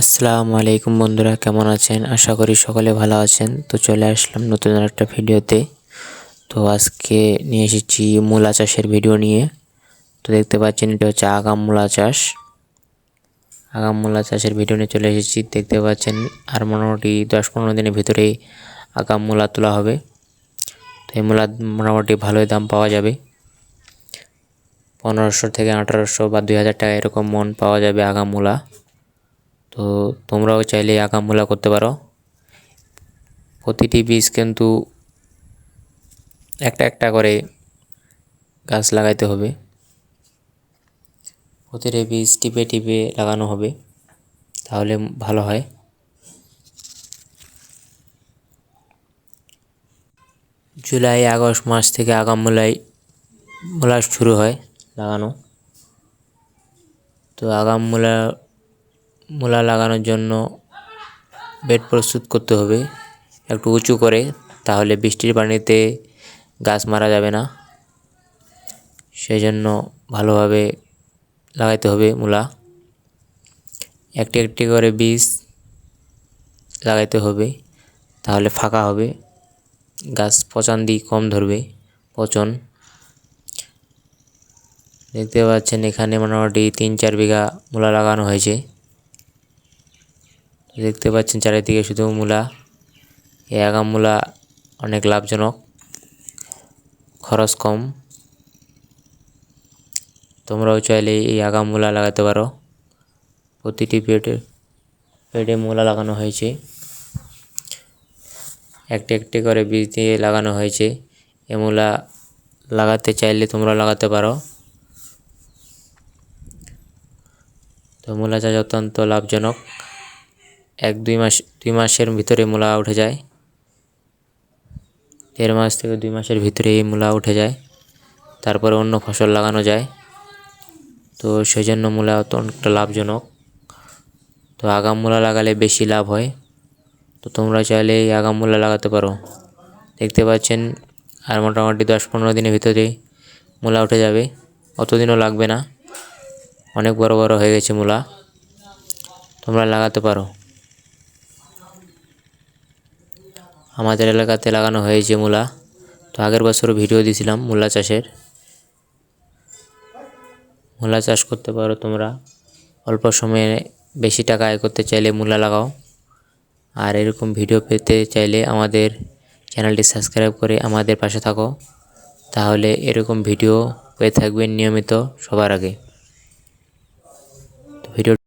আসসালামু আলাইকুম বন্ধুরা, কেমন আছেন? আশা করি সকলে ভালো আছেন। তো চলে আসলাম নতুন একটা ভিডিওতে। তো আজকে নিয়ে এসেছি মূলা চাষের ভিডিও নিয়ে। তো দেখতে পাচ্ছেন এটা হচ্ছে আগাম মূলা চাষ। আগাম মূলা চাষের ভিডিও নিয়ে চলে এসেছি। দেখতে পাচ্ছেন আর মোটামুটি 10-15 দিনের ভিতরেই আগাম মূলা তোলা হবে। তো এই মূলা মোটামুটি ভালোই দাম পাওয়া যাবে। 1500 থেকে 1800 বা 2000 টাকা এরকম মন পাওয়া যাবে আগাম মূলা। তো তোমরাও চাইলে আগাম মূলা করতে পারো। প্রতিটি বীজ কিন্তু একটা একটা করে গাছ লাগাইতে হবে। প্রতিটি বীজ টিপে টিপে লাগানো হবে, তাহলে ভালো হয়। জুলাই আগস্ট মাস থেকে আগাম মূলা শুরু হয় লাগানো। তো আগাম মূলা লাগানোর জন্য বেড প্রস্তুত করতে হবে একটু উঁচু করে, তাহলে বৃষ্টির পানিতে গাছ মারা যাবে না। সেই জন্য ভালোভাবে লাগাইতে হবে মূলা। একটি একটি করে বীজ লাগাইতে হবে, তাহলে ফাঁকা হবে, গাছ পচান্দি কম ধরবে। দেখতে পাচ্ছেন এখানে মোটামুটি 3-4 বিঘা মূলা লাগানো হয়েছে। দেখতে পাচ্ছেন চারিদিকে শুধু মূলা। এই আগাম মূলা অনেক লাভজনক, খরচ কম। তোমরাও চাইলে এই আগাম মূলা লাগাতে পারো। প্রতিটি পেটে মূলা লাগানো হয়েছে, একটি একটি করে বীজ দিয়ে লাগানো হয়েছে। এ মূলা লাগাতে চাইলে তোমরা লাগাতে পারো। তো মূলা চাষ অত্যন্ত লাভজনক। 2 মাসের ভিতরে মূলা উঠে যায়। 1.5 মাস থেকে 2 মাসের ভিতরে এই মূলা উঠে যায়। তারপরে অন্য ফসল লাগানো যায়। তো সেই জন্য মূলা অত্যন্ত লাভজনক। তো আগাম মূলা লাগালে বেশি লাভ হয়। তো তোমরা চাইলে এই আগাম মূলা লাগাতে পারো। দেখতে পাচ্ছেন আর মোটামুটি 10-15 দিনের ভিতরে মূলা উঠে যাবে, অতদিনও লাগবে না। অনেক বড় বড় হয়ে গেছে মূলা, তোমরা লাগাতে পারো। আমাদের এলাকাতে লাগানো হয়েছে মূলা। তো আগের বছরও ভিডিও দিয়েছিলাম মূলা চাষের। মূলা চাষ করতে পারো তোমরা। অল্প সময়ে বেশি টাকা আয় করতে চাইলে মূলা লাগাও। আর এরকম ভিডিও পেতে চাইলে আমাদের চ্যানেলটি সাবস্ক্রাইব করে আমাদের পাশে থাকো, তাহলে এরকম ভিডিও পেয়ে থাকবেন নিয়মিত সবার আগে। ভিডিও